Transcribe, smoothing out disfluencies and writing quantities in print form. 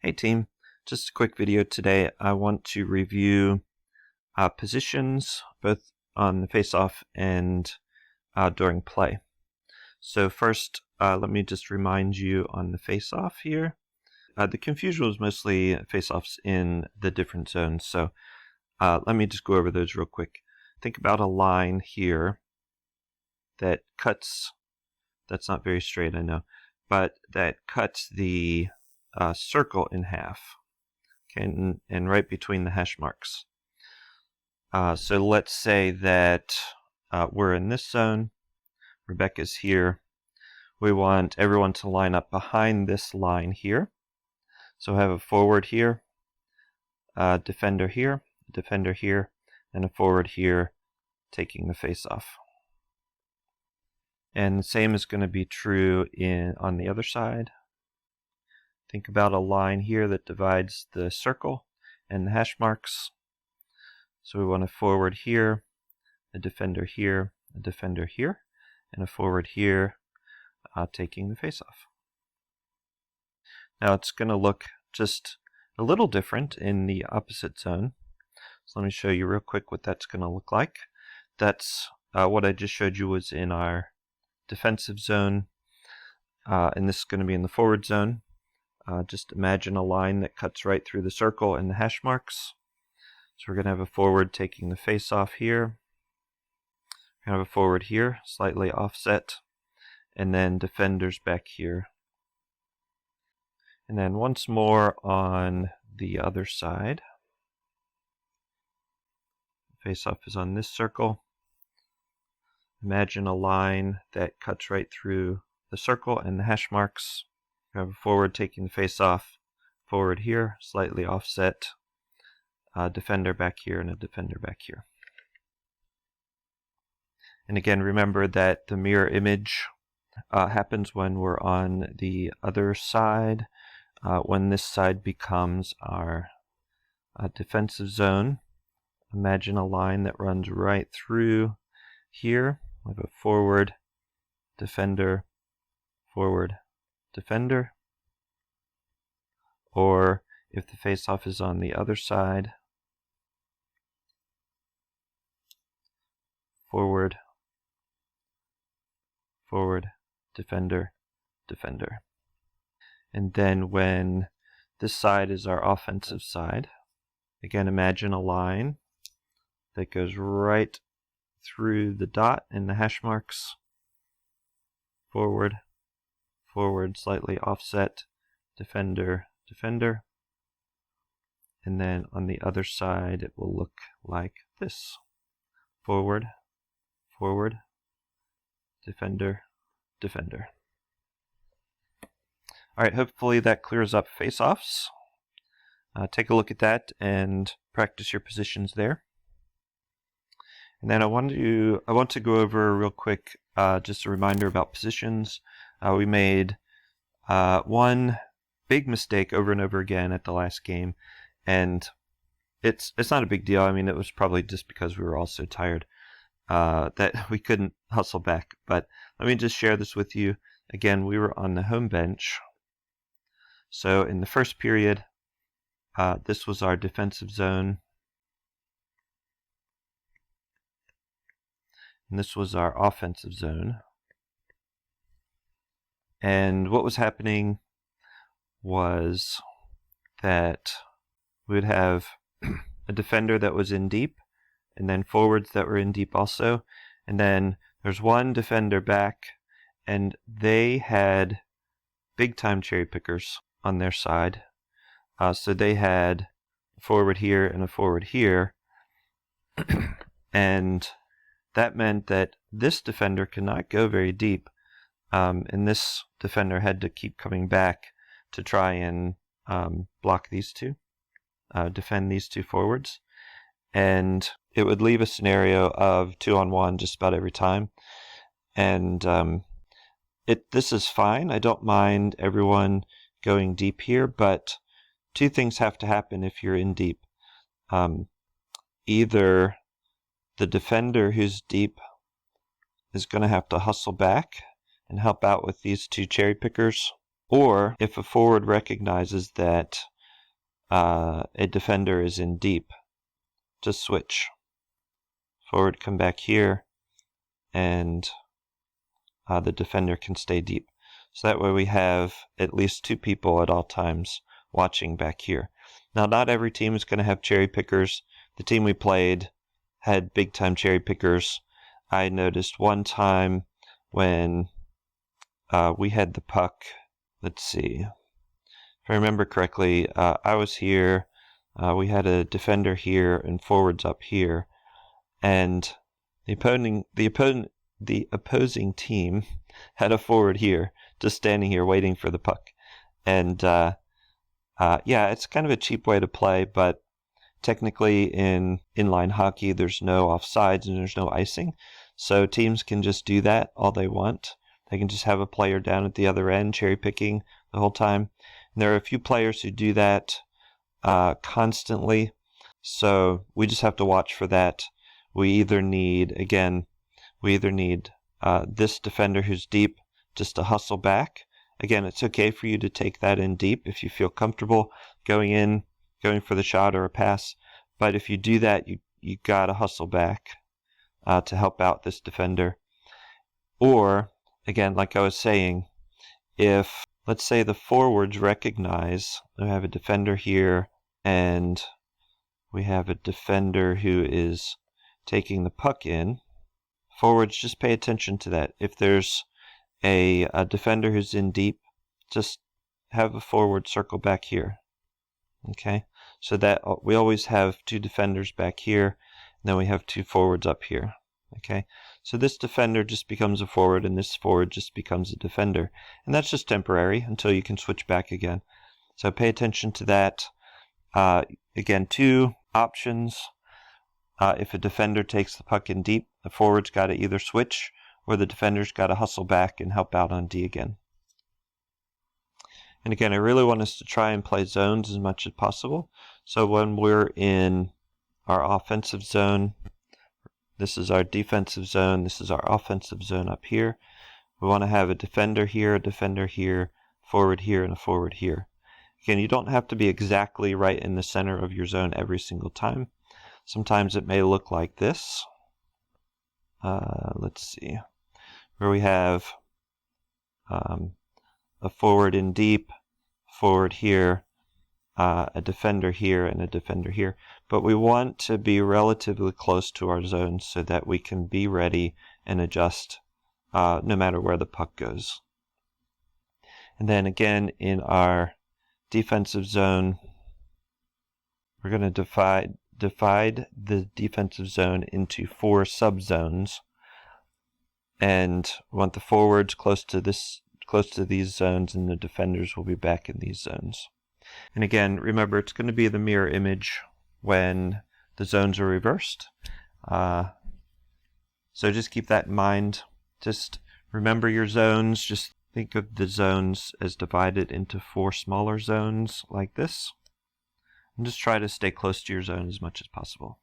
Hey team, just a quick video today. I want to review positions both on the face-off and during play. So first, let me just remind you on the face-off here. The confusion was mostly face-offs in the different zones, so let me just go over those real quick. Think about a line here that cuts, that's not very straight, I know, but that cuts the circle in half, okay, and right between the hash marks. So let's say that we're in this zone, Rebecca's here. We want everyone to line up behind this line here. So I have a forward here, a defender here, and a forward here taking the face off. And the same is going to be true on the other side. Think about a line here that divides the circle and the hash marks. So we want a forward here, a defender here, and a forward here taking the face off. Now it's going to look just a little different in the opposite zone. So let me show you real quick what that's going to look like. That's what I just showed you was in our defensive zone, and this is going to be in the forward zone. Just imagine a line that cuts right through the circle and the hash marks. So we're going to have a forward taking the face off here. We're going to have a forward here, slightly offset, and then defenders back here. And then once more on the other side. Face off is on this circle. Imagine a line that cuts right through the circle and the hash marks. We have a forward taking the face off, forward here, slightly offset, defender back here, and a defender back here. And again, remember that the mirror image happens when we're on the other side. When this side becomes our defensive zone, imagine a line that runs right through here. We have a forward, defender, forward, defender. Or if the face-off is on the other side, forward, forward, defender, defender. And then when this side is our offensive side, again imagine a line that goes right through the dot and the hash marks, forward, forward, slightly offset, defender, defender. And then on the other side it will look like this. Forward, forward, defender, defender. Alright, hopefully that clears up face-offs. Take a look at that and practice your positions there. And then I want to go over real quick just a reminder about positions. We made one big mistake over and over again at the last game, and it's not a big deal. I mean, it was probably just because we were all so tired that we couldn't hustle back. But let me just share this with you. Again, we were on the home bench. So in the first period, this was our defensive zone. And this was our offensive zone. And what was happening was that we would have a defender that was in deep, and then forwards that were in deep also. And then there's one defender back, and they had big-time cherry pickers on their side. So they had a forward here and a forward here. And that meant that this defender could not go very deep. And this defender had to keep coming back to try and block these two, defend these two forwards. And it would leave a scenario of 2-on-1 just about every time. And this is fine. I don't mind everyone going deep here, but two things have to happen if you're in deep. Either the defender who's deep is going to have to hustle back and help out with these two cherry pickers, or if a forward recognizes that a defender is in deep, just switch. Forward, come back here, and the defender can stay deep. So that way we have at least 2 people at all times watching back here. Now, not every team is going to have cherry pickers. The team we played had big time cherry pickers. I noticed one time when we had the puck, let's see, if I remember correctly, I was here, we had a defender here and forwards up here, and the opposing team had a forward here, just standing here waiting for the puck. And yeah, it's kind of a cheap way to play, but technically in inline hockey, there's no offsides and there's no icing. So teams can just do that all they want. They can just have a player down at the other end cherry picking the whole time. And there are a few players who do that constantly. So we just have to watch for that. We either need this defender who's deep just to hustle back. Again, it's okay for you to take that in deep if you feel comfortable going for the shot or a pass. But if you do that, you gotta hustle back to help out this defender. Or, again, like I was saying, if, let's say, the forwards recognize we have a defender here and we have a defender who is taking the puck in, forwards, just pay attention to that. If there's a defender who's in deep, just have a forward circle back here. Okay, so that we always have 2 defenders back here, and then we have 2 forwards up here. Okay, so this defender just becomes a forward, and this forward just becomes a defender, and that's just temporary until you can switch back again. So pay attention to that. Again, 2 options. If a defender takes the puck in deep, the forward's got to either switch or the defender's got to hustle back and help out on D again. And again, I really want us to try and play zones as much as possible. So when we're in our offensive zone, this is our defensive zone, this is our offensive zone up here. We want to have a defender here, forward here, and a forward here. Again, you don't have to be exactly right in the center of your zone every single time. Sometimes it may look like this. Let's see, where we have a forward in deep, forward here, a defender here, and a defender here. But we want to be relatively close to our zones so that we can be ready and adjust no matter where the puck goes. And then again, in our defensive zone, we're going to divide the defensive zone into 4 subzones, and we want the forwards close to these zones, and the defenders will be back in these zones. And again, remember, it's going to be the mirror image when the zones are reversed. So just keep that in mind. Just remember your zones. Just think of the zones as divided into 4 smaller zones like this. And just try to stay close to your zone as much as possible.